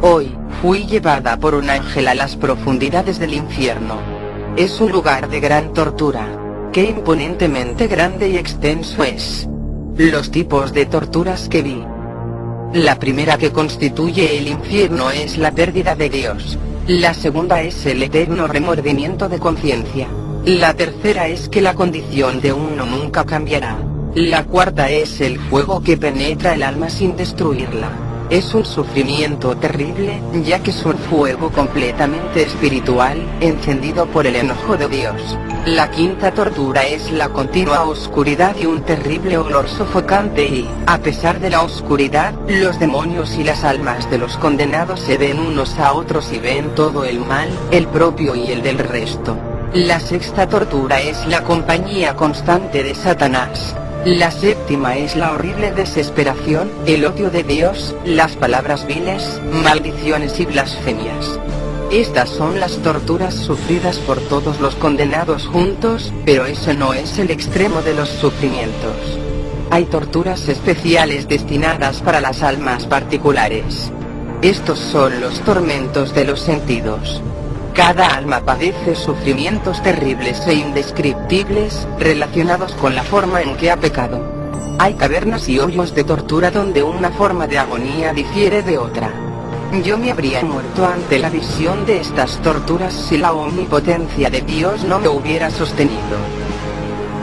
Hoy, fui llevada por un ángel a las profundidades del infierno. Es un lugar de gran tortura. Qué imponentemente grande y extenso es. Los tipos de torturas que vi. La primera que constituye el infierno es la pérdida de Dios. La segunda es el eterno remordimiento de conciencia. La tercera es que la condición de uno nunca cambiará. La cuarta es el fuego que penetra el alma sin destruirla. Es un sufrimiento terrible, ya que es un fuego completamente espiritual, encendido por el enojo de Dios. La quinta tortura es la continua oscuridad y un terrible olor sofocante y, a pesar de la oscuridad, los demonios y las almas de los condenados se ven unos a otros y ven todo el mal, el propio y el del resto. La sexta tortura es la compañía constante de Satanás. La séptima es la horrible desesperación, el odio de Dios, las palabras viles, maldiciones y blasfemias. Estas son las torturas sufridas por todos los condenados juntos, pero eso no es el extremo de los sufrimientos. Hay torturas especiales destinadas para las almas particulares. Estos son los tormentos de los sentidos. Cada alma padece sufrimientos terribles e indescriptibles, relacionados con la forma en que ha pecado. Hay cavernas y hoyos de tortura donde una forma de agonía difiere de otra. Yo me habría muerto ante la visión de estas torturas si la omnipotencia de Dios no me hubiera sostenido.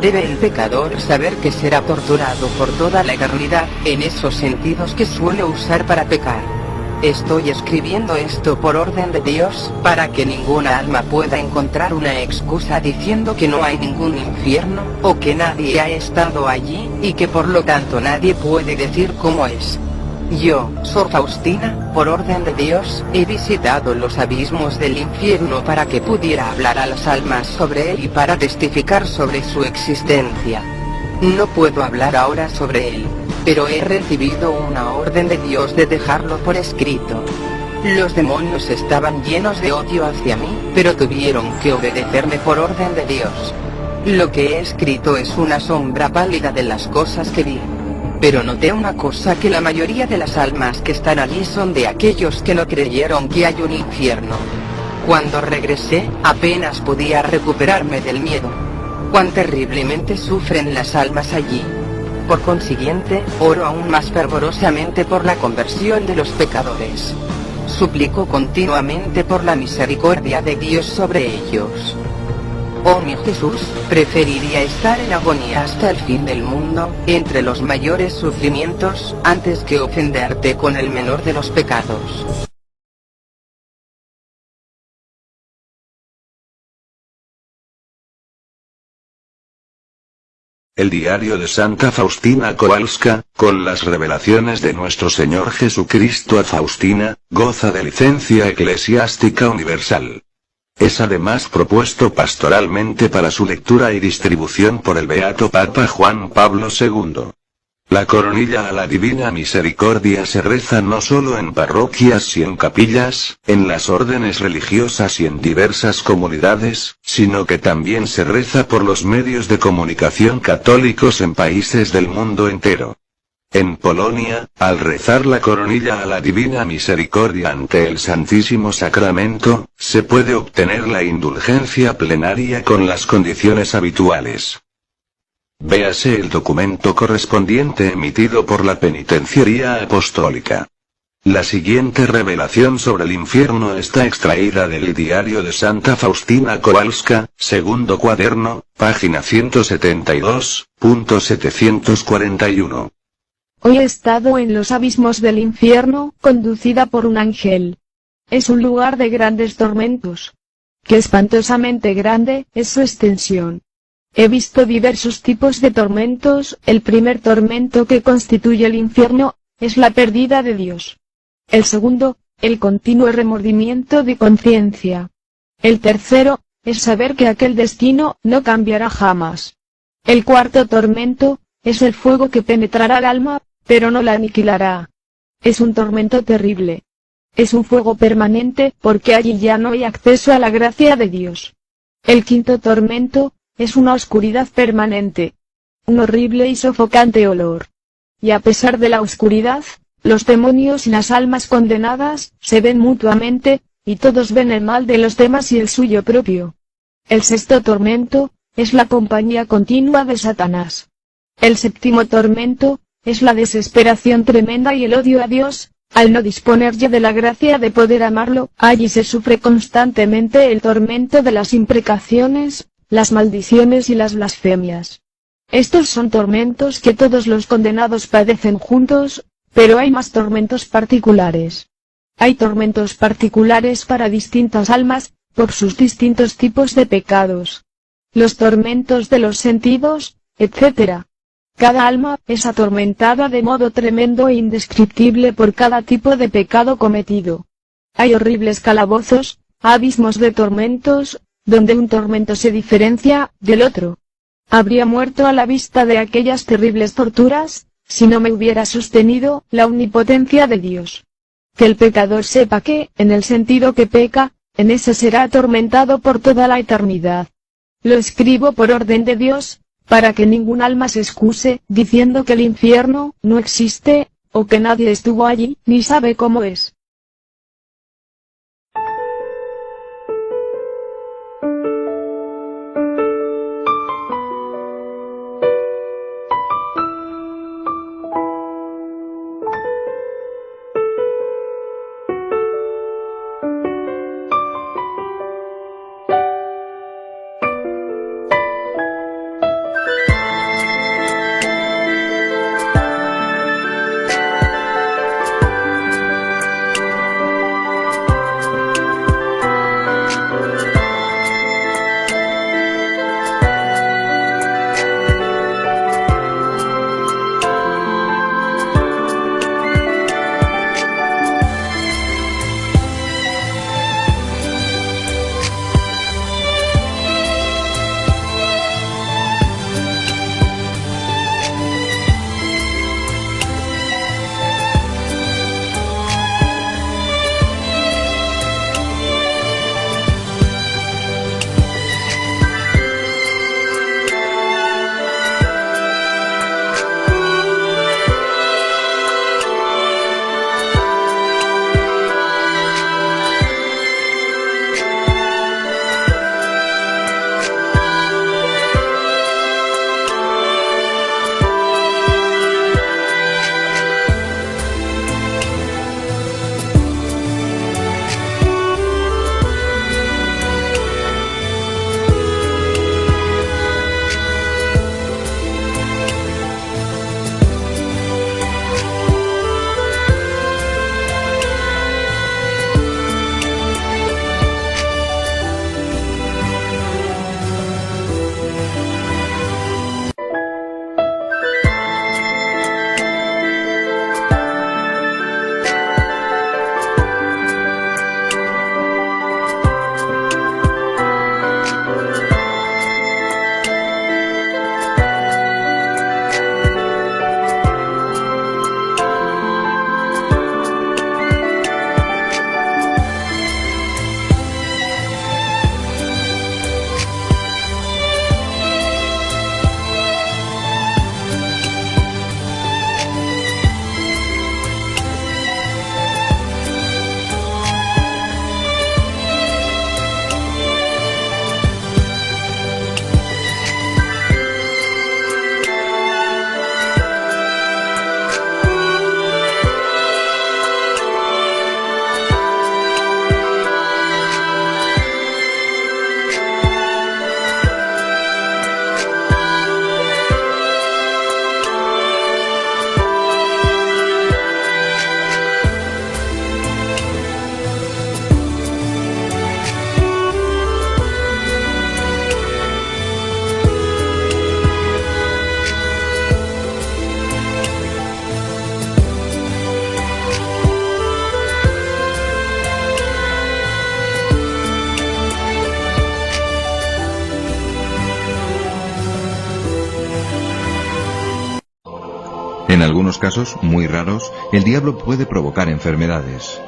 Debe el pecador saber que será torturado por toda la eternidad, en esos sentidos que suele usar para pecar. Estoy escribiendo esto por orden de Dios, para que ninguna alma pueda encontrar una excusa diciendo que no hay ningún infierno, o que nadie ha estado allí, y que por lo tanto nadie puede decir cómo es. Yo, Sor Faustina, por orden de Dios, he visitado los abismos del infierno para que pudiera hablar a las almas sobre él y para testificar sobre su existencia. No puedo hablar ahora sobre él, pero he recibido una orden de Dios de dejarlo por escrito. Los demonios estaban llenos de odio hacia mí, pero tuvieron que obedecerme por orden de Dios. Lo que he escrito es una sombra pálida de las cosas que vi. Pero noté una cosa, que la mayoría de las almas que están allí son de aquellos que no creyeron que hay un infierno. Cuando regresé, apenas podía recuperarme del miedo. Cuán terriblemente sufren las almas allí. Por consiguiente, oro aún más fervorosamente por la conversión de los pecadores. Suplico continuamente por la misericordia de Dios sobre ellos. Oh mi Jesús, preferiría estar en agonía hasta el fin del mundo, entre los mayores sufrimientos, antes que ofenderte con el menor de los pecados. El diario de Santa Faustina Kowalska, con las revelaciones de nuestro Señor Jesucristo a Faustina, goza de licencia eclesiástica universal. Es además propuesto pastoralmente para su lectura y distribución por el Beato Papa Juan Pablo II. La coronilla a la Divina Misericordia se reza no solo en parroquias y en capillas, en las órdenes religiosas y en diversas comunidades, sino que también se reza por los medios de comunicación católicos en países del mundo entero. En Polonia, al rezar la coronilla a la Divina Misericordia ante el Santísimo Sacramento, se puede obtener la indulgencia plenaria con las condiciones habituales. Véase el documento correspondiente emitido por la Penitenciaría Apostólica. La siguiente revelación sobre el infierno está extraída del diario de Santa Faustina Kowalska, segundo cuaderno, página 172.741. Hoy he estado en los abismos del infierno, conducida por un ángel. Es un lugar de grandes tormentos. Qué espantosamente grande es su extensión. He visto diversos tipos de tormentos. El primer tormento que constituye el infierno, es la pérdida de Dios. El segundo, el continuo remordimiento de conciencia. El tercero, es saber que aquel destino no cambiará jamás. El cuarto tormento, es el fuego que penetrará el alma, pero no la aniquilará. Es un tormento terrible. Es un fuego permanente, porque allí ya no hay acceso a la gracia de Dios. El quinto tormento, es una oscuridad permanente. Un horrible y sofocante olor. Y a pesar de la oscuridad, Los demonios y las almas condenadas se ven mutuamente, y todos ven el mal de los demás y el suyo propio. El sexto tormento es la compañía continua de Satanás. El séptimo tormento es la desesperación tremenda y el odio a Dios, al no disponer ya de la gracia de poder amarlo. Allí se sufre constantemente el tormento de las imprecaciones, las maldiciones y las blasfemias. Estos son tormentos que todos los condenados padecen juntos, pero hay más tormentos particulares. Hay tormentos particulares para distintas almas, por sus distintos tipos de pecados. Los tormentos de los sentidos, etc. Cada alma es atormentada de modo tremendo e indescriptible por cada tipo de pecado cometido. Hay horribles calabozos, abismos de tormentos, donde un tormento se diferencia del otro. Habría muerto a la vista de aquellas terribles torturas, si no me hubiera sostenido la omnipotencia de Dios. Que el pecador sepa que, en el sentido que peca, en ese será atormentado por toda la eternidad. Lo escribo por orden de Dios, para que ningún alma se excuse, diciendo que el infierno no existe, o que nadie estuvo allí, ni sabe cómo es. En algunos casos, muy raros, el diablo puede provocar enfermedades.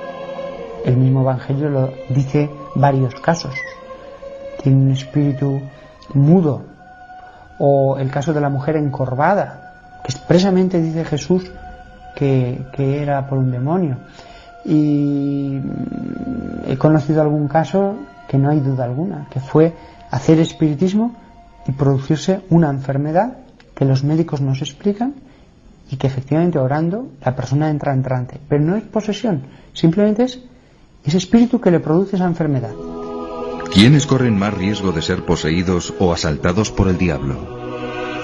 El mismo Evangelio lo dice varios casos. Tiene un espíritu mudo. O el caso de la mujer encorvada, que expresamente dice Jesús que era por un demonio. Y he conocido algún caso que no hay duda alguna, que fue hacer espiritismo y producirse una enfermedad que los médicos nos explican y que efectivamente orando la persona entra en trance. Pero no es posesión, simplemente es ese espíritu que le produce esa enfermedad. ¿Quiénes corren más riesgo de ser poseídos o asaltados por el diablo?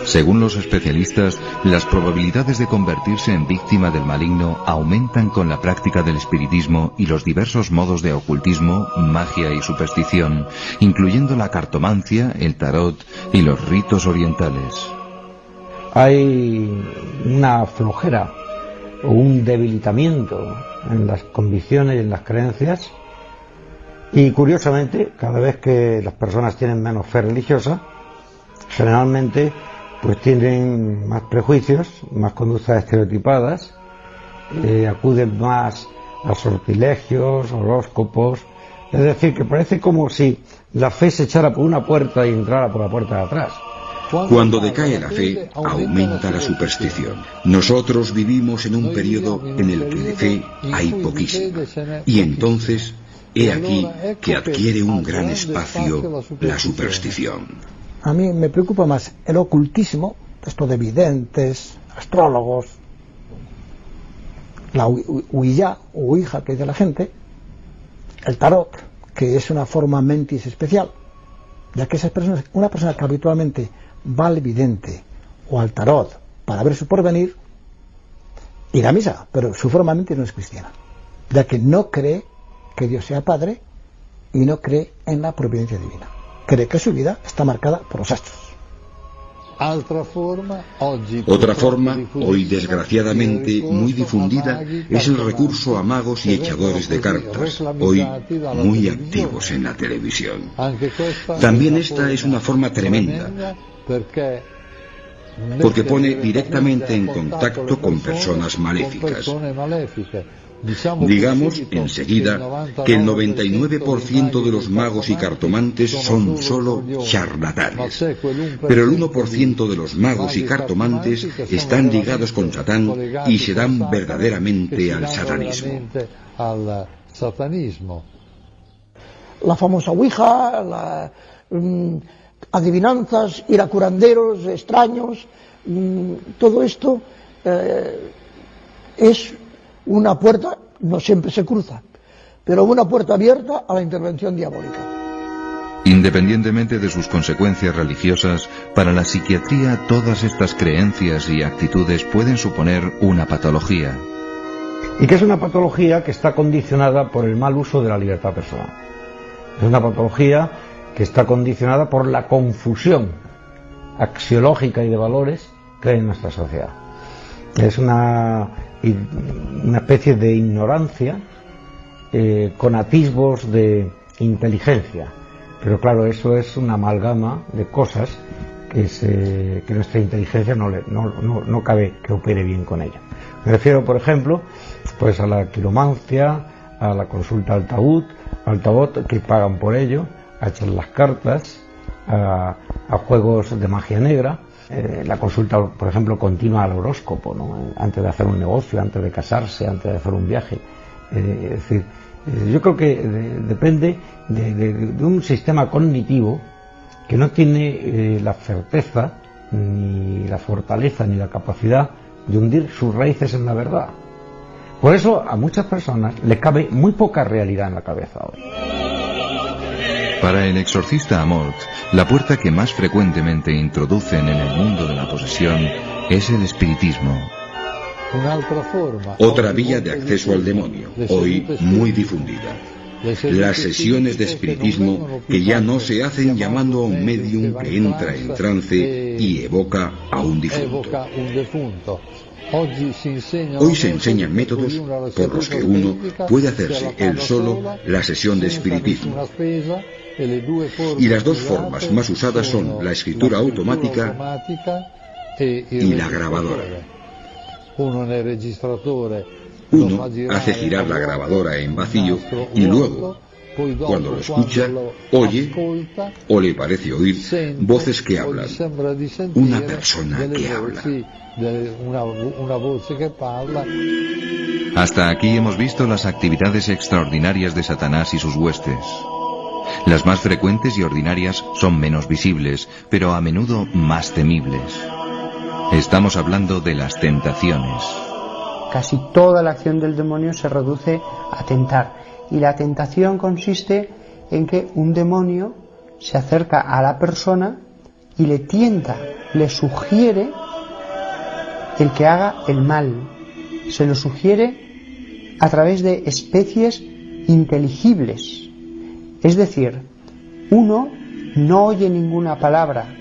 Según los especialistas, las probabilidades de convertirse en víctima del maligno aumentan con la práctica del espiritismo y los diversos modos de ocultismo, magia y superstición, incluyendo la cartomancia, el tarot y los ritos orientales. Hay una flojera o un debilitamiento en las convicciones y en las creencias, y curiosamente, cada vez que las personas tienen menos fe religiosa, generalmente pues tienen más prejuicios, más conductas estereotipadas, acuden más a sortilegios, horóscopos. Es decir, que parece como si la fe se echara por una puerta y entrara por la puerta de atrás. Cuando decae la fe, aumenta la superstición. Nosotros vivimos en un periodo en el que de fe hay poquísima. Y entonces, he aquí que adquiere un gran espacio la superstición. A mí me preocupa más el ocultismo, esto de videntes, astrólogos, la ouija o ouija que dice la gente, el tarot, que es una forma mentis especial, ya que esas personas, una persona que habitualmente va al vidente o al tarot para ver su porvenir, irá a misa, pero su forma mentis no es cristiana, ya que no cree que Dios sea Padre y no cree en la providencia divina. Cree que su vida está marcada por los astros. Otra forma, hoy desgraciadamente muy difundida, es el recurso a magos y echadores de cartas, hoy muy activos en la televisión. También esta es una forma tremenda, porque pone directamente en contacto con personas maléficas. Digamos enseguida que el 99% de los magos y cartomantes son solo charlatanes, pero el 1% de los magos y cartomantes están ligados con Satán y se dan verdaderamente al satanismo. La famosa ouija, adivinanzas, ir a curanderos extraños, todo esto es una puerta, no siempre se cruza, pero una puerta abierta a la intervención diabólica. Independientemente de sus consecuencias religiosas, para la psiquiatría todas estas creencias y actitudes pueden suponer una patología. Y que es una patología que está condicionada por el mal uso de la libertad personal. Es una patología que está condicionada por la confusión axiológica y de valores que hay en nuestra sociedad. Es una especie de ignorancia con atisbos de inteligencia, pero claro, eso es una amalgama de cosas que nuestra inteligencia no cabe que opere bien con ella. Me refiero, por ejemplo, pues a la quiromancia, a la consulta al tarot, que pagan por ello, a echar las cartas, a juegos de magia negra. La consulta, por ejemplo, continua al horóscopo, ¿no? Antes de hacer un negocio, antes de casarse, antes de hacer un viaje. Es decir, yo creo que depende de un sistema cognitivo que no tiene la certeza, ni la fortaleza, ni la capacidad de hundir sus raíces en la verdad. Por eso a muchas personas les cabe muy poca realidad en la cabeza hoy. Para el exorcista Amorth, la puerta que más frecuentemente introducen en el mundo de la posesión es el espiritismo. Otra vía de acceso al demonio, hoy muy difundida. Las sesiones de espiritismo que ya no se hacen llamando a un medium que entra en trance y evoca a un difunto. Hoy se enseñan métodos por los que uno puede hacerse él solo la sesión de espiritismo. Y las dos formas más usadas son la escritura automática y la grabadora. Uno hace girar la grabadora en vacío y luego, Cuando lo escucha, oye, o le parece oír, voces que hablan. Una persona que habla. Hasta aquí hemos visto las actividades extraordinarias de Satanás y sus huestes. Las más frecuentes y ordinarias son menos visibles, pero a menudo más temibles. Estamos hablando de las tentaciones. Casi toda la acción del demonio se reduce a tentar. Y la tentación consiste en que un demonio se acerca a la persona y le tienta, le sugiere el que haga el mal. Se lo sugiere a través de especies inteligibles. Es decir, uno no oye ninguna palabra,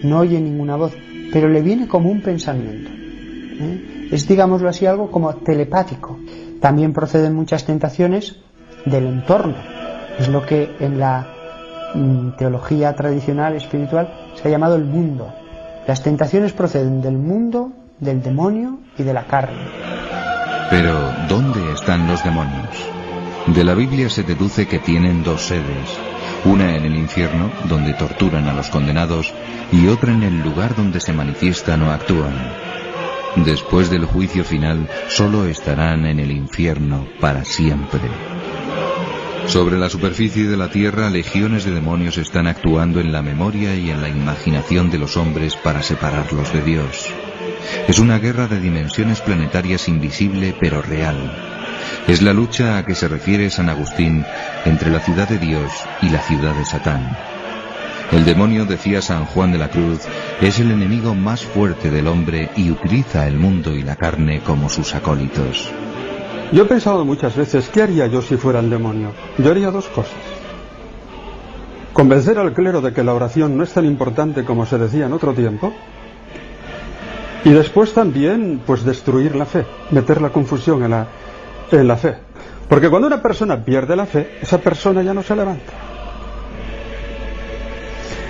no oye ninguna voz, pero le viene como un pensamiento. Es, digámoslo así, algo como telepático. También proceden muchas tentaciones del entorno. Es lo que en la teología tradicional espiritual se ha llamado el mundo. Las tentaciones proceden del mundo, del demonio y de la carne. Pero, ¿dónde están los demonios? De la Biblia se deduce que tienen dos sedes, una en el infierno, donde torturan a los condenados, y otra en el lugar donde se manifiestan o actúan. Después del juicio final, solo estarán en el infierno para siempre. Sobre la superficie de la tierra, legiones de demonios están actuando en la memoria y en la imaginación de los hombres para separarlos de Dios. Es una guerra de dimensiones planetarias invisible pero real. Es la lucha a que se refiere San Agustín entre la ciudad de Dios y la ciudad de Satán. El demonio, decía San Juan de la Cruz, es el enemigo más fuerte del hombre y utiliza el mundo y la carne como sus acólitos. Yo he pensado muchas veces, ¿qué haría yo si fuera el demonio? Yo haría dos cosas. Convencer al clero de que la oración no es tan importante como se decía en otro tiempo. Y después también, pues destruir la fe, meter la confusión en la fe. Porque cuando una persona pierde la fe, esa persona ya no se levanta.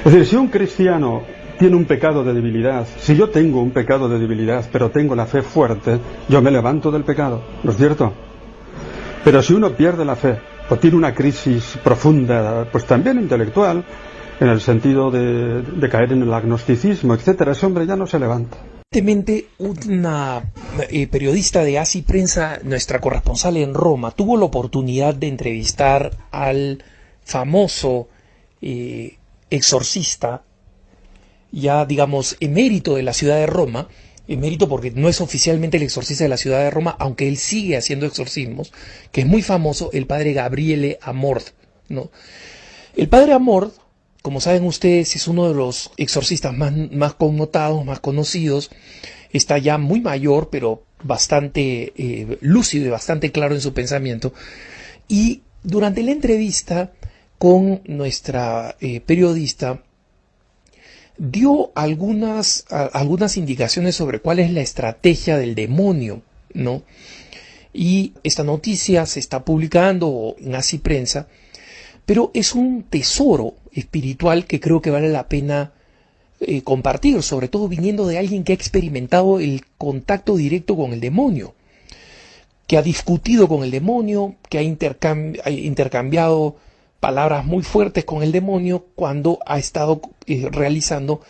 Es decir, si un cristiano tiene un pecado de debilidad, si yo tengo un pecado de debilidad, pero tengo la fe fuerte, yo me levanto del pecado, ¿no es cierto? Pero si uno pierde la fe, o tiene una crisis profunda, pues también intelectual, en el sentido de caer en el agnosticismo, etcétera, ese hombre ya no se levanta. Recientemente una periodista de Así Prensa, nuestra corresponsal en Roma, tuvo la oportunidad de entrevistar al famoso exorcista, ya digamos emérito de la ciudad de Roma, emérito porque no es oficialmente el exorcista de la ciudad de Roma, aunque él sigue haciendo exorcismos, que es muy famoso, el padre Gabriele Amorth, ¿no? El padre Amorth, como saben ustedes, es uno de los exorcistas más connotados, más conocidos. Está ya muy mayor, pero bastante lúcido y bastante claro en su pensamiento. Y durante la entrevista con nuestra periodista, dio algunas indicaciones sobre cuál es la estrategia del demonio, ¿no? Y esta noticia se está publicando en Así Prensa, pero es un tesoro espiritual que creo que vale la pena compartir, sobre todo viniendo de alguien que ha experimentado el contacto directo con el demonio, que ha discutido con el demonio, que ha intercambiado palabras muy fuertes con el demonio cuando ha estado realizando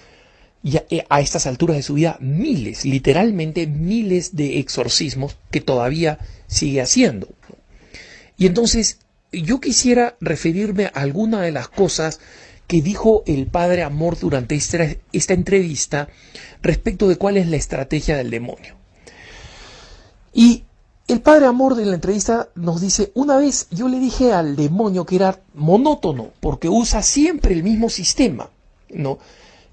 ya, a estas alturas de su vida literalmente miles de exorcismos que todavía sigue haciendo. Y entonces yo quisiera referirme a alguna de las cosas que dijo el padre Amorth durante esta entrevista respecto de cuál es la estrategia del demonio. Y el padre Amorth en la entrevista nos dice: una vez yo le dije al demonio que era monótono porque usa siempre el mismo sistema, ¿no?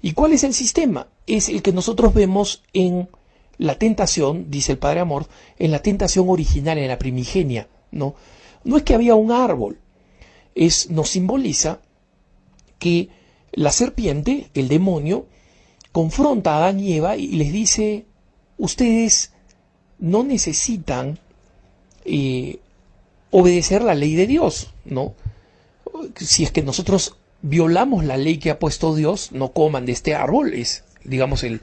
¿Y cuál es el sistema? Es el que nosotros vemos en la tentación, dice el padre Amorth, en la original, en la primigenia, ¿no? No es que había un árbol, nos simboliza que la serpiente, el demonio, confronta a Adán y Eva y les dice: ustedes no necesitan obedecer la ley de Dios, ¿no? Si es que nosotros violamos la ley que ha puesto Dios, no coman de este árbol, es, digamos, el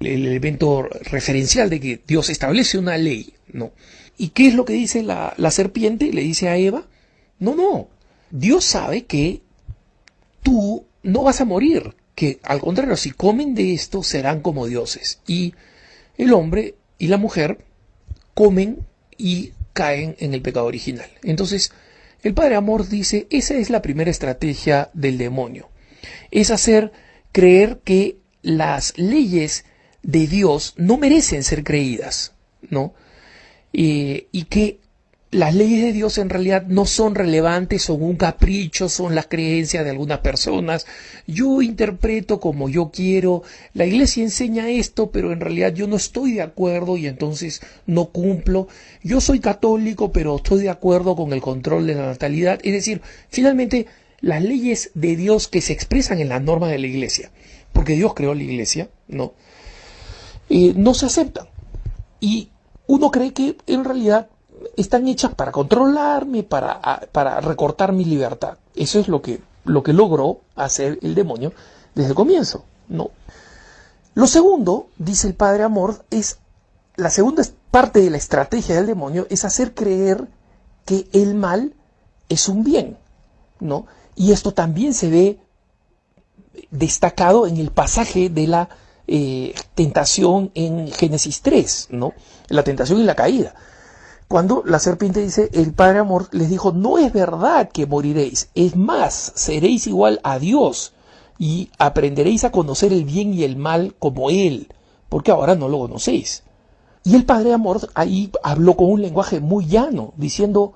elemento referencial de que Dios establece una ley, ¿no? ¿Y qué es lo que dice la serpiente? Le dice a Eva: no, Dios sabe que tú no vas a morir, que al contrario, si comen de esto serán como dioses. Y el hombre y la mujer comen y caen en el pecado original. Entonces, el Padre Amor dice, esa es la primera estrategia del demonio. Es hacer creer que las leyes de Dios no merecen ser creídas, ¿no? Y que las leyes de Dios en realidad no son relevantes, son un capricho, son las creencias de algunas personas. Yo interpreto como yo quiero, la iglesia enseña esto, pero en realidad yo no estoy de acuerdo y entonces no cumplo. Yo soy católico, pero estoy de acuerdo con el control de la natalidad. Es decir, finalmente, las leyes de Dios que se expresan en las normas de la iglesia, porque Dios creó la iglesia, ¿no? No se aceptan. Y uno cree que en realidad están hechas para controlarme, para recortar mi libertad. Eso es lo que logró hacer el demonio desde el comienzo, ¿no? Lo segundo, dice el Padre Amor, es la segunda parte de la estrategia del demonio, es hacer creer que el mal es un bien, ¿no? Y esto también se ve destacado en el pasaje de la tentación en Génesis 3, ¿no? La tentación y la caída. Cuando la serpiente dice, el Padre Amor les dijo, no es verdad que moriréis, es más, seréis igual a Dios y aprenderéis a conocer el bien y el mal como Él, porque ahora no lo conocéis. Y el Padre Amor ahí habló con un lenguaje muy llano, diciendo,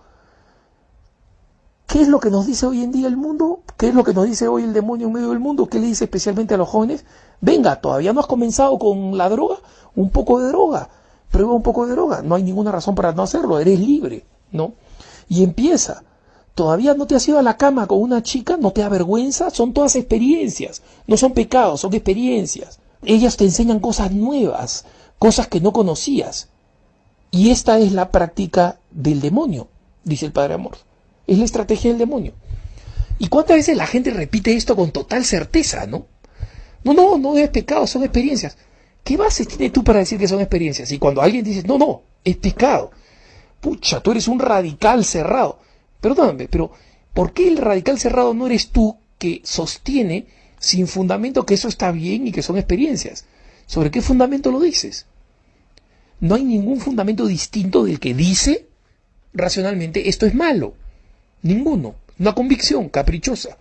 ¿qué es lo que nos dice hoy en día el mundo? ¿Qué es lo que nos dice hoy el demonio en medio del mundo? ¿Qué le dice especialmente a los jóvenes? Venga, todavía no has comenzado con la droga, un poco de droga. Prueba un poco de droga, no hay ninguna razón para no hacerlo, eres libre, ¿no? Y empieza, todavía no te has ido a la cama con una chica, no te avergüenza, son todas experiencias, no son pecados, son experiencias. Ellas te enseñan cosas nuevas, cosas que no conocías. Y esta es la práctica del demonio, dice el Padre Amor. Es la estrategia del demonio. ¿Y cuántas veces la gente repite esto con total certeza, no? No es pecado, son experiencias. ¿Qué base tienes tú para decir que son experiencias? Y cuando alguien dice, no, es pecado. Pucha, tú eres un radical cerrado. Perdóname, pero ¿por qué el radical cerrado no eres tú que sostiene sin fundamento que eso está bien y que son experiencias? ¿Sobre qué fundamento lo dices? No hay ningún fundamento distinto del que dice racionalmente esto es malo. Ninguno. Una convicción caprichosa.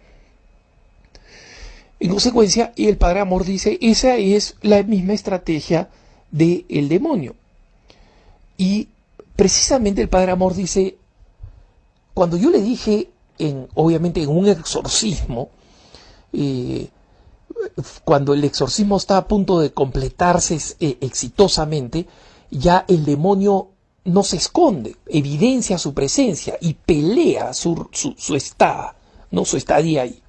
En consecuencia, el Padre Amor dice, esa es la misma estrategia del demonio. Y precisamente el Padre Amor dice, cuando yo le dije, obviamente en un exorcismo, cuando el exorcismo está a punto de completarse exitosamente, ya el demonio no se esconde, evidencia su presencia y pelea su estadía ahí.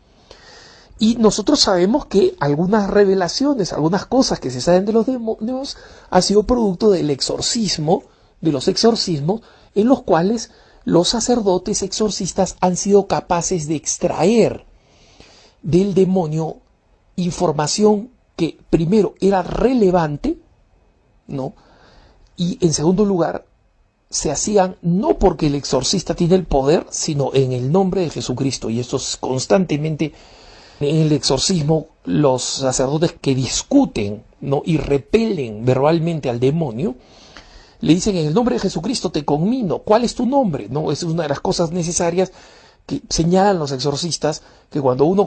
Y nosotros sabemos que algunas revelaciones, algunas cosas que se saben de los demonios, ha sido producto del exorcismo, de los exorcismos, en los cuales los sacerdotes exorcistas han sido capaces de extraer del demonio información que primero era relevante, ¿no? Y en segundo lugar, se hacían no porque el exorcista tiene el poder, sino en el nombre de Jesucristo. Y esto es constantemente en el exorcismo, los sacerdotes que discuten, ¿no? Y repelen verbalmente al demonio, le dicen en el nombre de Jesucristo te conmino. ¿Cuál es tu nombre? ¿No? Es una de las cosas necesarias que señalan los exorcistas, que cuando uno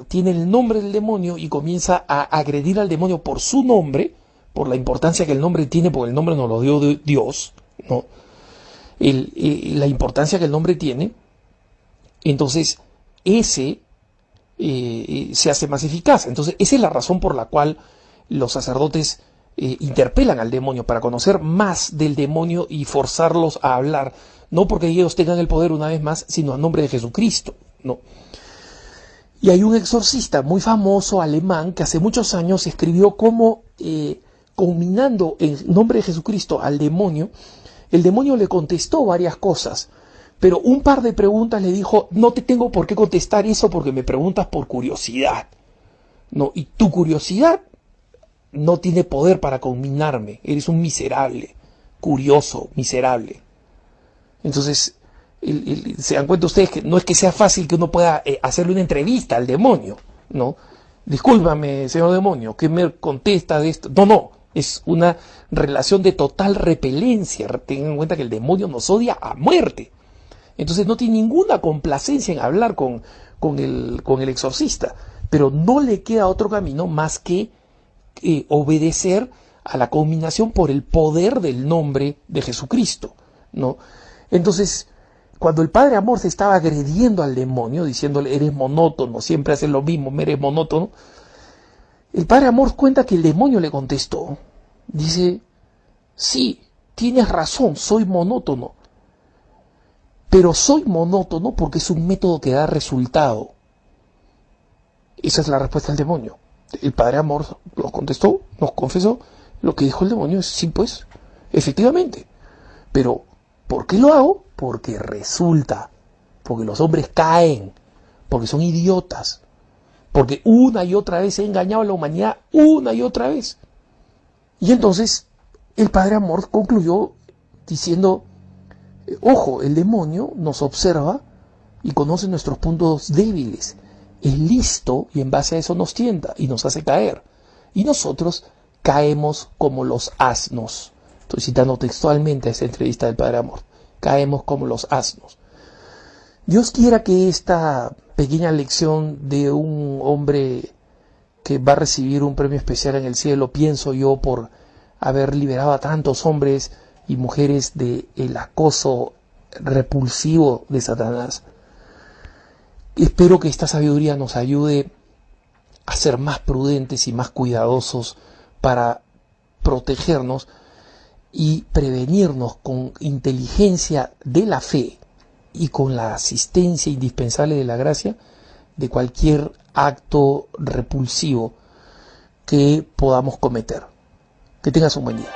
tiene el nombre del demonio y comienza a agredir al demonio por su nombre, por la importancia que el nombre tiene, porque el nombre nos lo dio Dios, ¿no? La importancia que el nombre tiene, entonces ese se hace más eficaz. Entonces esa es la razón por la cual los sacerdotes interpelan al demonio, para conocer más del demonio y forzarlos a hablar, no porque ellos tengan el poder una vez más, sino a nombre de Jesucristo, ¿no? Y hay un exorcista muy famoso alemán que hace muchos años escribió cómo, culminando en nombre de Jesucristo al demonio, el demonio le contestó varias cosas, pero un par de preguntas le dijo, no te tengo por qué contestar eso porque me preguntas por curiosidad, ¿no? Y tu curiosidad no tiene poder para conminarme, eres un miserable, curioso, miserable. Entonces, se dan cuenta ustedes que no es que sea fácil que uno pueda hacerle una entrevista al demonio, ¿no? Discúlpame, señor demonio, ¿qué me contesta de esto? No, es una relación de total repelencia. Tengan en cuenta que el demonio nos odia a muerte. Entonces no tiene ninguna complacencia en hablar con el exorcista, pero no le queda otro camino más que obedecer a la culminación por el poder del nombre de Jesucristo, ¿no? Entonces, cuando el padre Amorth estaba agrediendo al demonio, diciéndole, eres monótono, siempre haces lo mismo, eres monótono, el padre Amorth cuenta que el demonio le contestó, dice, sí, tienes razón, soy monótono, pero soy monótono porque es un método que da resultado. Esa es la respuesta del demonio. El padre Amorth nos contestó, nos confesó, lo que dijo el demonio es, sí, pues, efectivamente, pero ¿por qué lo hago? Porque resulta, porque los hombres caen, porque son idiotas, porque una y otra vez he engañado a la humanidad, una y otra vez. Y entonces el padre Amorth concluyó diciendo, ojo, el demonio nos observa y conoce nuestros puntos débiles, es listo y en base a eso nos tienta y nos hace caer. Y nosotros caemos como los asnos. Estoy citando textualmente esa entrevista del padre Amorth. Caemos como los asnos. Dios quiera que esta pequeña lección de un hombre que va a recibir un premio especial en el cielo, pienso yo, por haber liberado a tantos hombres y mujeres del acoso repulsivo de Satanás. Espero que esta sabiduría nos ayude a ser más prudentes y más cuidadosos para protegernos y prevenirnos con inteligencia de la fe y con la asistencia indispensable de la gracia de cualquier acto repulsivo que podamos cometer. Que tengas un buen día.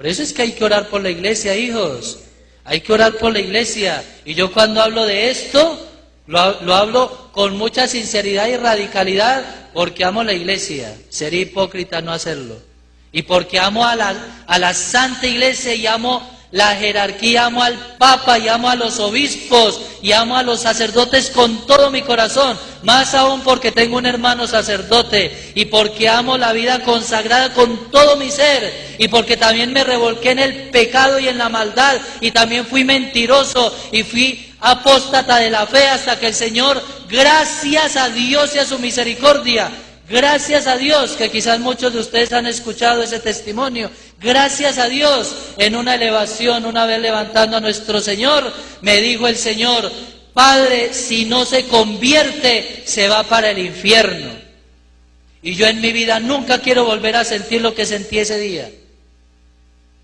Por eso es que hay que orar por la iglesia, hijos. Hay que orar por la iglesia. Y yo cuando hablo de esto, lo hablo con mucha sinceridad y radicalidad porque amo la iglesia. Sería hipócrita no hacerlo. Y porque amo a la Santa Iglesia y amo la jerarquía, amo al Papa y amo a los obispos y amo a los sacerdotes con todo mi corazón, más aún porque tengo un hermano sacerdote y porque amo la vida consagrada con todo mi ser y porque también me revolqué en el pecado y en la maldad y también fui mentiroso y fui apóstata de la fe hasta que el Señor, gracias a Dios y a su misericordia, gracias a Dios, que quizás muchos de ustedes han escuchado ese testimonio, Gracias a Dios, en una elevación, una vez levantando a nuestro Señor, me dijo el Señor, Padre, si no se convierte, se va para el infierno. Y yo en mi vida nunca quiero volver a sentir lo que sentí ese día.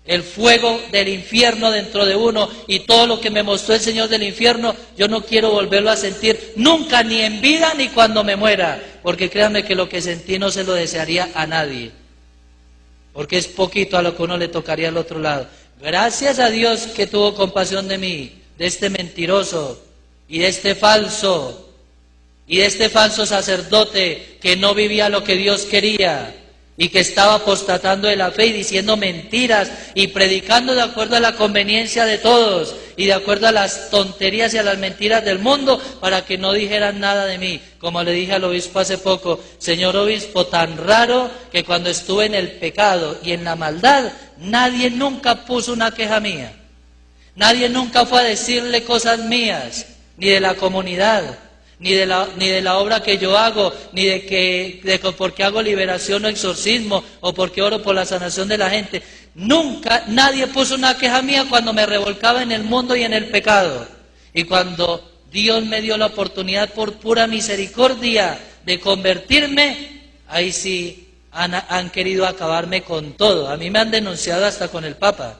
El fuego del infierno dentro de uno y todo lo que me mostró el Señor del infierno, yo no quiero volverlo a sentir nunca, ni en vida ni cuando me muera, porque créanme que lo que sentí no se lo desearía a nadie, porque es poquito a lo que uno le tocaría al otro lado. Gracias a Dios que tuvo compasión de mí, de este mentiroso y de este falso sacerdote que no vivía lo que Dios quería y que estaba apostatando de la fe y diciendo mentiras y predicando de acuerdo a la conveniencia de todos y de acuerdo a las tonterías y a las mentiras del mundo para que no dijeran nada de mí. Como le dije al obispo hace poco, señor obispo, tan raro que cuando estuve en el pecado y en la maldad, nadie nunca puso una queja mía. Nadie nunca fue a decirle cosas mías, ni de la comunidad, ni de la obra que yo hago, ni de porque hago liberación o exorcismo, o porque oro por la sanación de la gente. Nunca nadie puso una queja mía cuando me revolcaba en el mundo y en el pecado. Y cuando Dios me dio la oportunidad por pura misericordia de convertirme, ahí sí han querido acabarme con todo. A mí me han denunciado hasta con el Papa.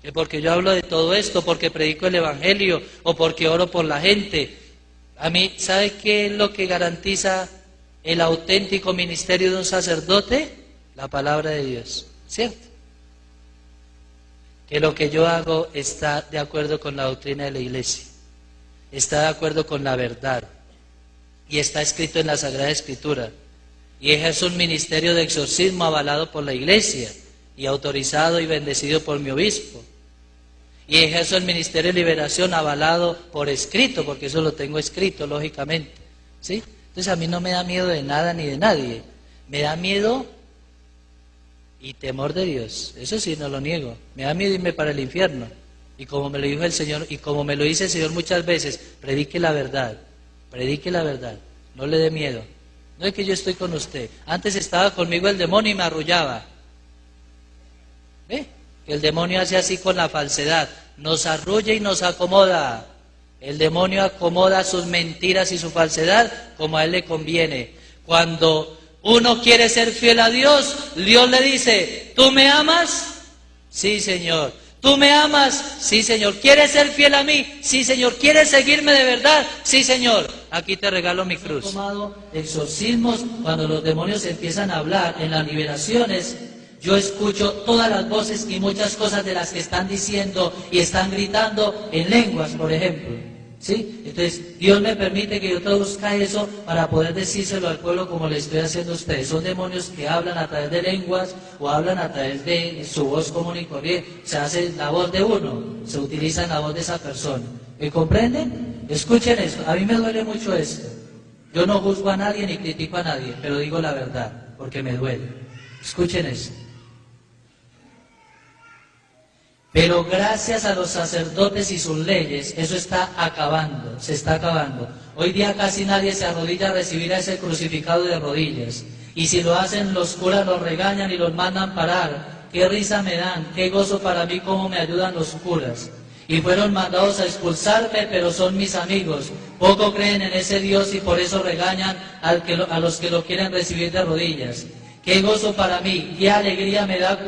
Que porque yo hablo de todo esto, porque predico el Evangelio, o porque oro por la gente. A mí, ¿sabe qué es lo que garantiza el auténtico ministerio de un sacerdote? La palabra de Dios, ¿cierto? Que lo que yo hago está de acuerdo con la doctrina de la Iglesia, está de acuerdo con la verdad, y está escrito en la Sagrada Escritura, y es un ministerio de exorcismo avalado por la Iglesia, y autorizado y bendecido por mi obispo. Y ejerzo el ministerio de liberación avalado por escrito, porque eso lo tengo escrito, lógicamente, ¿sí? Entonces a mí no me da miedo de nada ni de nadie. Me da miedo y temor de Dios. Eso sí, no lo niego. Me da miedo irme para el infierno. Y como me lo dijo el Señor, y como me lo dice el Señor muchas veces, predique la verdad. Predique la verdad. No le dé miedo. No es que yo estoy con usted. Antes estaba conmigo el demonio y me arrullaba. ¿Ve? El demonio hace así con la falsedad, nos arrulla y nos acomoda. El demonio acomoda sus mentiras y su falsedad como a él le conviene. Cuando uno quiere ser fiel a Dios, Dios le dice, ¿tú me amas? Sí, Señor. ¿Tú me amas? Sí, Señor. ¿Quieres ser fiel a mí? Sí, Señor. ¿Quieres seguirme de verdad? Sí, Señor. Aquí te regalo mi cruz. He tomado exorcismos cuando los demonios empiezan a hablar en las liberaciones. Yo escucho todas las voces y muchas cosas de las que están diciendo y están gritando en lenguas, por ejemplo, ¿sí? Entonces, Dios me permite que yo traduzca eso para poder decírselo al pueblo como le estoy haciendo a ustedes. Son demonios que hablan a través de lenguas o hablan a través de su voz común y corriente. Se hace la voz de uno, se utiliza la voz de esa persona. ¿Me comprenden? Escuchen esto. A mí me duele mucho esto. Yo no juzgo a nadie ni critico a nadie, pero digo la verdad, porque me duele. Escuchen esto. Pero gracias a los sacerdotes y sus leyes, eso está acabando, se está acabando. Hoy día casi nadie se arrodilla a recibir a ese crucificado de rodillas. Y si lo hacen, los curas los regañan y los mandan parar. Qué risa me dan, qué gozo para mí cómo me ayudan los curas. Y fueron mandados a expulsarme, pero son mis amigos. Poco creen en ese Dios y por eso regañan a los que lo quieren recibir de rodillas. Qué gozo para mí, qué alegría me da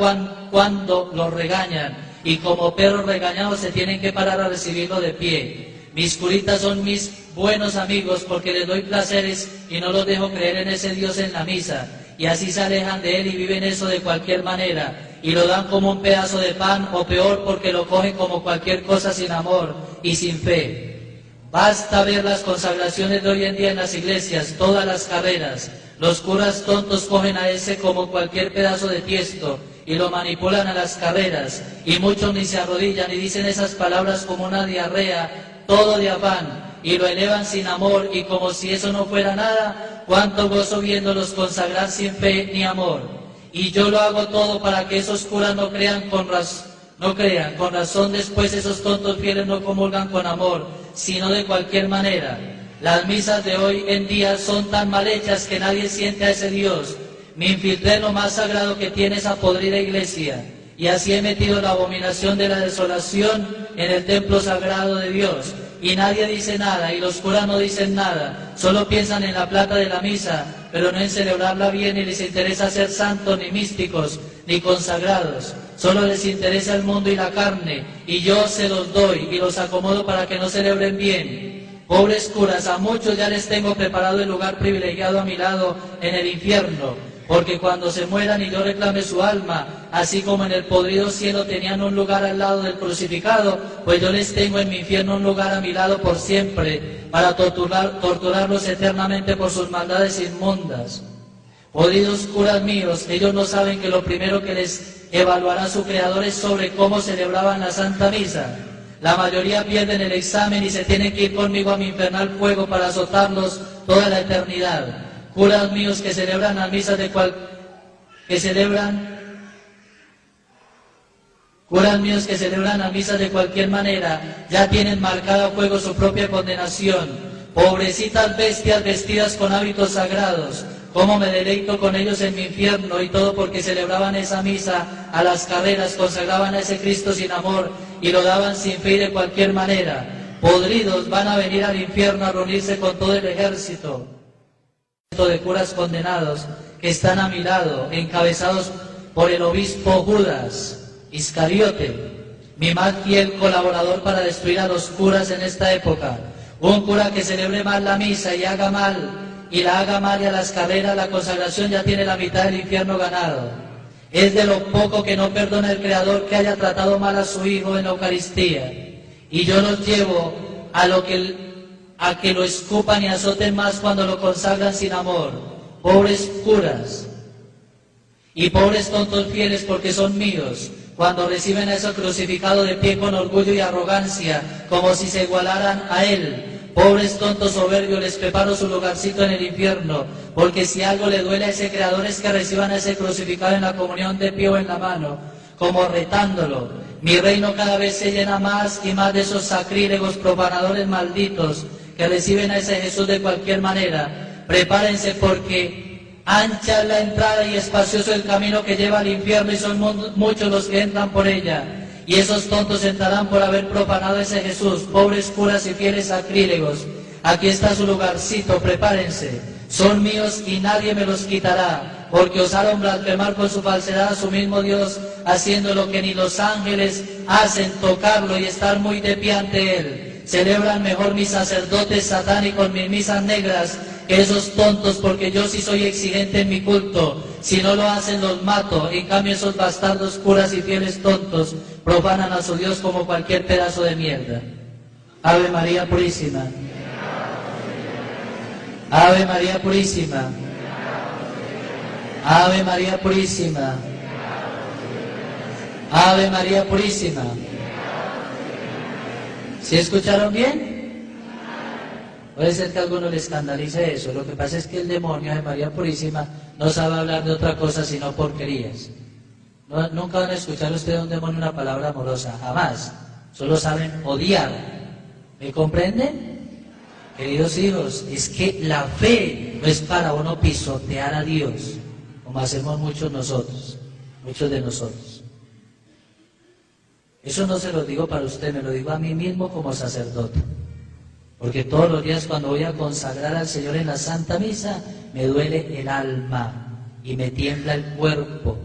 cuando los regañan. Y como perros regañados se tienen que parar a recibirlo de pie. Mis curitas son mis buenos amigos porque les doy placeres y no los dejo creer en ese Dios en la misa. Y así se alejan de él y viven eso de cualquier manera. Y lo dan como un pedazo de pan o peor porque lo cogen como cualquier cosa sin amor y sin fe. Basta ver las consagraciones de hoy en día en las iglesias, todas las carreras. Los curas tontos cogen a ese como cualquier pedazo de tiesto y lo manipulan a las carreras, y muchos ni se arrodillan y dicen esas palabras como una diarrea, todo de afán, y lo elevan sin amor, y como si eso no fuera nada, cuánto gozo viéndolos consagrar sin fe ni amor. Y yo lo hago todo para que esos curas no crean con razón después esos tontos fieles no comulgan con amor, sino de cualquier manera. Las misas de hoy en día son tan mal hechas que nadie siente a ese Dios. me infiltré en lo más sagrado que tiene esa podrida iglesia, y así he metido la abominación de la desolación en el templo sagrado de Dios. Y nadie dice nada, y los curas no dicen nada, solo piensan en la plata de la misa, pero no en celebrarla bien, ni les interesa ser santos, ni místicos, ni consagrados. Solo les interesa el mundo y la carne, y yo se los doy, y los acomodo para que no celebren bien. Pobres curas, a muchos ya les tengo preparado el lugar privilegiado a mi lado en el infierno, porque cuando se mueran y yo reclame su alma, así como en el podrido cielo tenían un lugar al lado del crucificado, pues yo les tengo en mi infierno un lugar a mi lado por siempre, para torturarlos eternamente por sus maldades inmundas. Jodidos curas míos, ellos no saben que lo primero que les evaluará su Creador es sobre cómo celebraban la Santa Misa. La mayoría pierden el examen y se tienen que ir conmigo a mi infernal fuego para azotarlos toda la eternidad. Curas míos que celebran las misas curas míos que celebran las misas de cualquier manera, ya tienen marcada a fuego su propia condenación. Pobrecitas bestias vestidas con hábitos sagrados, cómo me deleito con ellos en mi infierno, y todo porque celebraban esa misa a las carreras, consagraban a ese Cristo sin amor y lo daban sin fe y de cualquier manera. Podridos van a venir al infierno a reunirse con todo el ejército de curas condenados que están a mi lado, encabezados por el obispo Judas Iscariote, mi más fiel colaborador para destruir a los curas en esta época. Un cura que celebre mal la misa y la haga mal y a las carreras, la consagración, ya tiene la mitad del infierno ganado. Es de lo poco que no perdona el Creador que haya tratado mal a su Hijo en la Eucaristía, y yo los llevo a que lo escupan y azoten más cuando lo consagran sin amor. Pobres curas y pobres tontos fieles, porque son míos, cuando reciben a ese crucificado de pie con orgullo y arrogancia, como si se igualaran a él. Pobres tontos soberbios, les preparo su lugarcito en el infierno, porque si algo le duele a ese Creador es que reciban a ese crucificado en la comunión de pie o en la mano, como retándolo. Mi reino cada vez se llena más y más de esos sacrílegos profanadores malditos que reciben a ese Jesús de cualquier manera. Prepárense, porque ancha es la entrada y espacioso el camino que lleva al infierno, y son muchos los que entran por ella, y esos tontos entrarán por haber profanado a ese Jesús. Pobres curas y fieles sacrílegos, aquí está su lugarcito, prepárense, son míos y nadie me los quitará, porque osaron blasfemar con su falsedad a su mismo Dios, haciendo lo que ni los ángeles hacen, tocarlo y estar muy de pie ante él. Celebran mejor mis sacerdotes satánicos mis misas negras que esos tontos, porque yo sí soy exigente en mi culto. Si no lo hacen, los mato. En cambio, esos bastardos curas y fieles tontos profanan a su Dios como cualquier pedazo de mierda. Ave María Purísima. Ave María Purísima. Ave María Purísima. Ave María Purísima. ¿Sí escucharon bien? Puede ser que a alguno le escandalice eso. Lo que pasa es que el demonio de María Purísima no sabe hablar de otra cosa sino porquerías. Nunca van a escuchar ustedes a un demonio una palabra amorosa, jamás. Solo saben odiar. ¿Me comprenden? Queridos hijos, es que la fe no es para uno pisotear a Dios, como hacemos muchos de nosotros. Eso no se lo digo para usted, me lo digo a mí mismo como sacerdote. Porque todos los días cuando voy a consagrar al Señor en la Santa Misa, me duele el alma y me tiembla el cuerpo.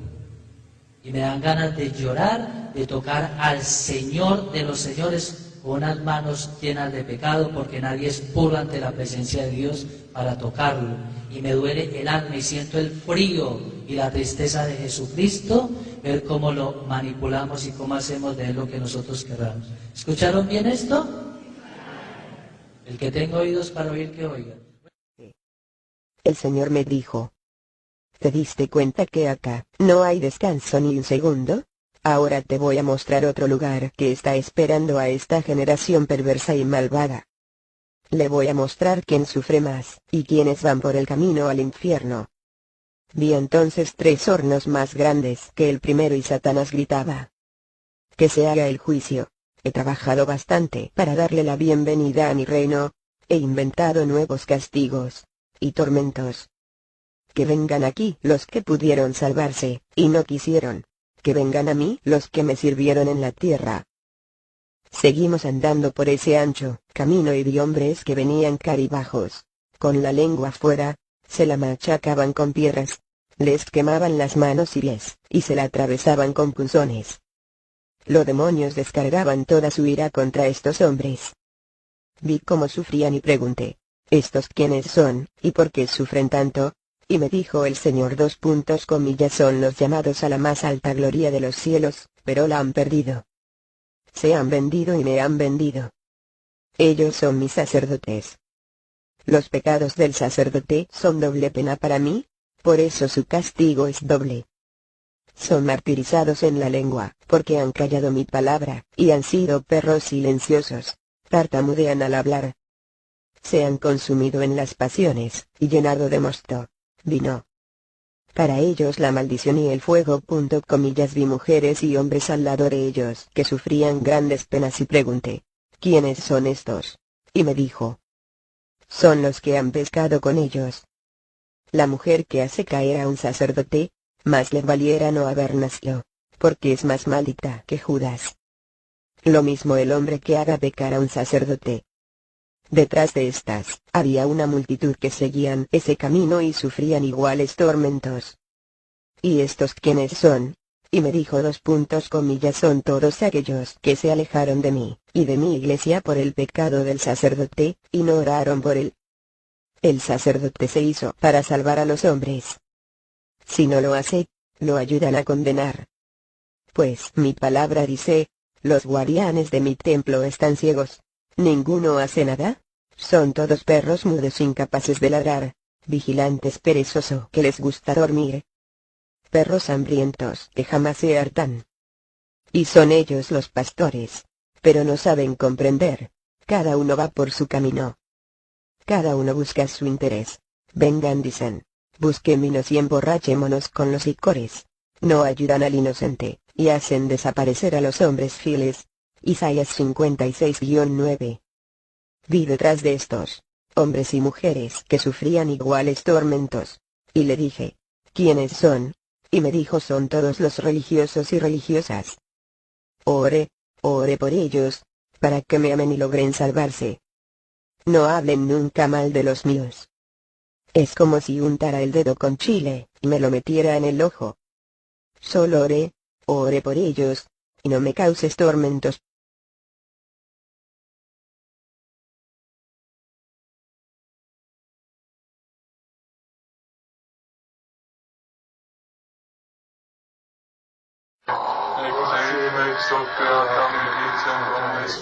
Y me dan ganas de llorar, de tocar al Señor de los señores con unas manos llenas de pecado, porque nadie es puro ante la presencia de Dios para tocarlo. Y me duele el alma y siento el frío y la tristeza de Jesucristo, ver cómo lo manipulamos y cómo hacemos de él lo que nosotros queramos. ¿Escucharon bien esto? El que tenga oídos para oír, que oiga. El Señor me dijo: ¿te diste cuenta que acá no hay descanso ni un segundo? Ahora te voy a mostrar otro lugar que está esperando a esta generación perversa y malvada. Le voy a mostrar quién sufre más, y quiénes van por el camino al infierno. Vi entonces 3 hornos más grandes que el primero, y Satanás gritaba: que se haga el juicio. He trabajado bastante para darle la bienvenida a mi reino, he inventado nuevos castigos y tormentos. que vengan aquí los que pudieron salvarse, y no quisieron. Que vengan a mí los que me sirvieron en la tierra. Seguimos andando por ese ancho camino y vi hombres que venían caribajos, con la lengua fuera, se la machacaban con piedras, les quemaban las manos y pies, y se la atravesaban con punzones. Los demonios descargaban toda su ira contra estos hombres. Vi cómo sufrían y pregunté, ¿estos quiénes son, y por qué sufren tanto? Y me dijo el Señor: son los llamados a la más alta gloria de los cielos, pero la han perdido. Se han vendido y me han vendido. Ellos son mis sacerdotes. Los pecados del sacerdote son doble pena para mí, por eso su castigo es doble. Son martirizados en la lengua, porque han callado mi palabra, y han sido perros silenciosos, tartamudean al hablar. Se han consumido en las pasiones, y llenado de mosto, vino. Para ellos la maldición y el fuego. Vi mujeres y hombres al lado de ellos que sufrían grandes penas y pregunté, ¿quiénes son estos? Y me dijo, son los que han pescado con ellos. La mujer que hace caer a un sacerdote, más le valiera no haber nacido, porque es más maldita que Judas. Lo mismo el hombre que haga pecar a un sacerdote. Detrás de estas, había una multitud que seguían ese camino y sufrían iguales tormentos. ¿Y estos quiénes son? Y me dijo son todos aquellos que se alejaron de mí, y de mi iglesia por el pecado del sacerdote, y no oraron por él. El sacerdote se hizo para salvar a los hombres. Si no lo hace, lo ayudan a condenar. Pues mi palabra dice, los guardianes de mi templo están ciegos. ¿Ninguno hace nada? Son todos perros mudos incapaces de ladrar, vigilantes perezosos que les gusta dormir. Perros hambrientos que jamás se hartan. Y son ellos los pastores, pero no saben comprender, cada uno va por su camino. Cada uno busca su interés. Vengan, dicen, busquémonos y emborrachémonos con los licores. No ayudan al inocente, y hacen desaparecer a los hombres fieles. Isaías 56-9. Vi detrás de estos hombres y mujeres que sufrían iguales tormentos, y le dije, ¿quiénes son? Y me dijo, son todos los religiosos y religiosas. Ore por ellos, para que me amen y logren salvarse. No hablen nunca mal de los míos. Es como si untara el dedo con chile, y me lo metiera en el ojo. Solo ore por ellos, y no me causes tormentos.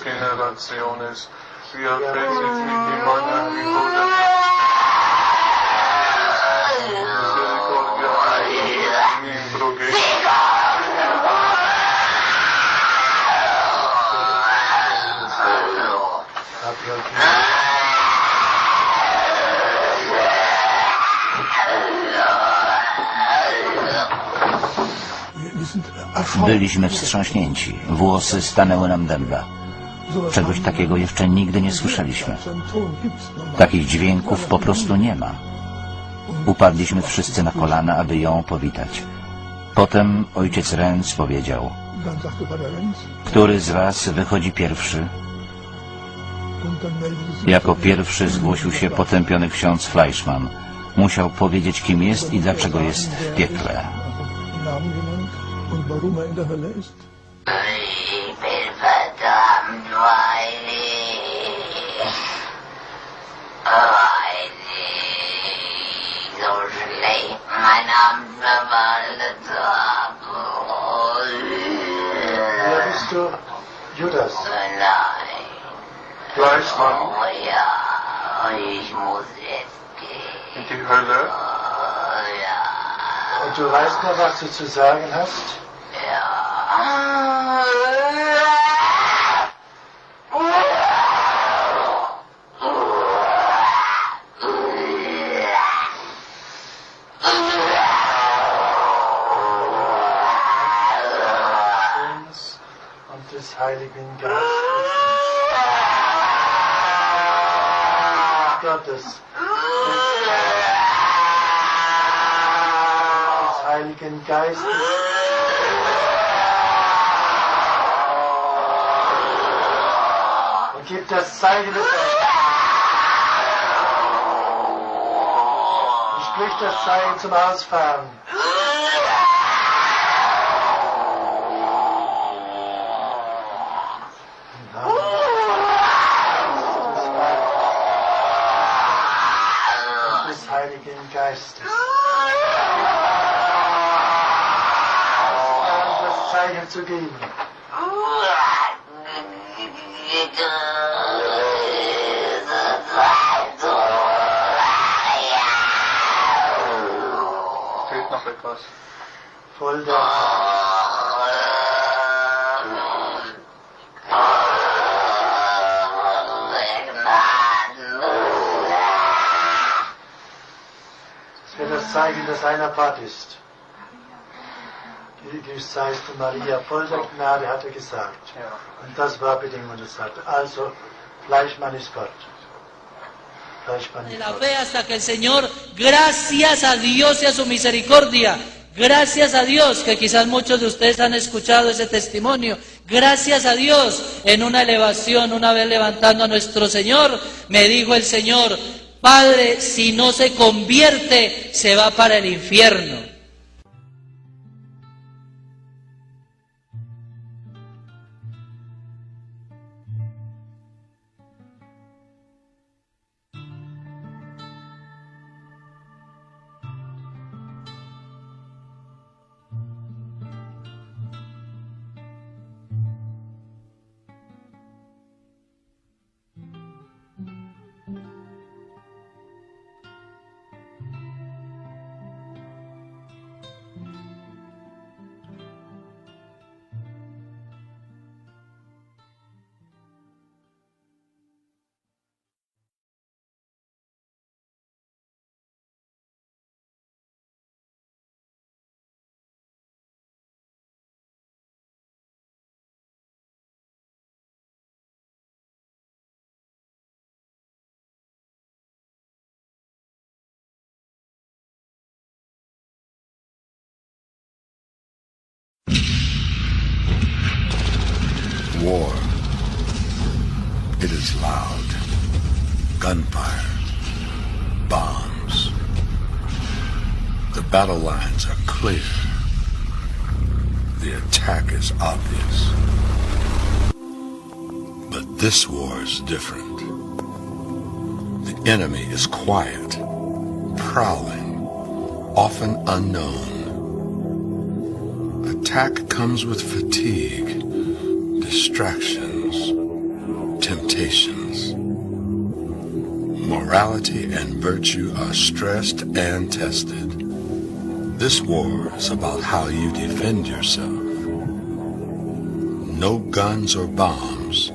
Generaciones, y a veces mi mana y boda. Misericordia, mi progreso. Byliśmy wstrząśnięci, włosy stanęły nam dęba. Czegoś takiego jeszcze nigdy nie słyszeliśmy. Takich dźwięków po prostu nie ma. Upadliśmy wszyscy na kolana, aby ją powitać. Potem ojciec Renz powiedział, który z was wychodzi pierwszy? Jako pierwszy zgłosił się potępiony ksiądz Fleischmann. Musiał powiedzieć, kim jest i dlaczego jest w piekle. Ich bin verdammt, weil ich so schlecht mein Amt verwaltet habe. Wer bist du? Judas? Nein. Fleischmann? Oh ja, ich muss jetzt gehen. In die Hölle? Ja. Und du weißt noch, was du zu sagen hast? Und des Heiligen Geistes. Gottes. Heiligen Geistes. Und gib das Zeichen des und sprich das Zeichen zum Ausfahren. Des Heiligen Geistes. Das Zeichen zu geben. Fehlt noch etwas. Voll der Das wird das Zeichen, dass einer Part ist. Gegrüßt seist du, Maria, voll der Gnade, hat er gesagt. Und das war Bedingung, das sagte. Also, Fleischmann ist Gott. Fleischmann De ist la Gott. fe hasta que el Señor, gracias a Dios y a su misericordia, gracias a Dios, que quizás muchos de ustedes han escuchado ese testimonio, gracias a Dios, en una elevación, una vez levantando a nuestro Señor, me dijo el Señor, Padre, si no se convierte, se va para el infierno. War. It is loud. Gunfire. Bombs. The battle lines are clear. The attack is obvious. But this war is different. The enemy is quiet, prowling, often unknown. Attack comes with fatigue, distractions, temptations. Morality and virtue are stressed and tested. This war is about how you defend yourself. No guns or bombs,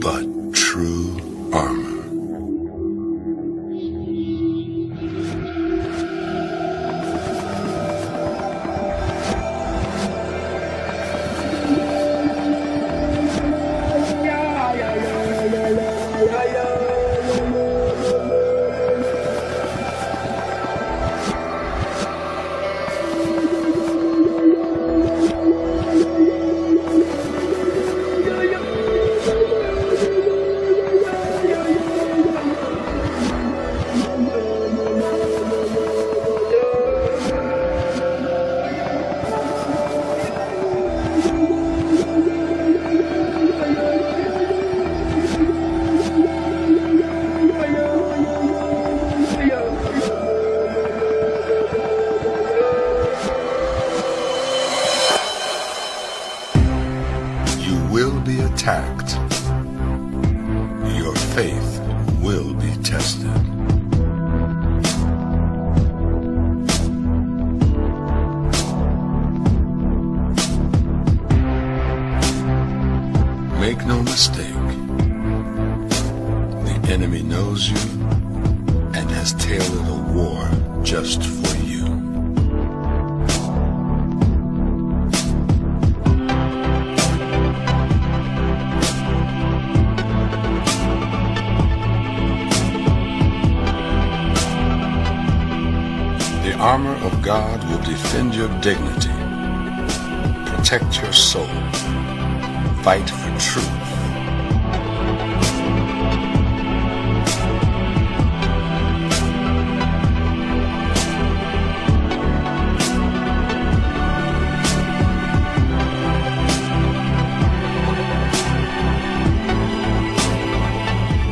but true armor. Attacked. Your faith will be tested. Make no mistake, the enemy knows you and has tailored a war just for you. armor of God will defend your dignity, protect your soul, fight for truth.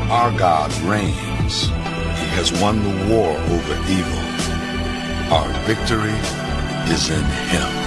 Our God reigns. He has won the war over evil. Our victory is in Him.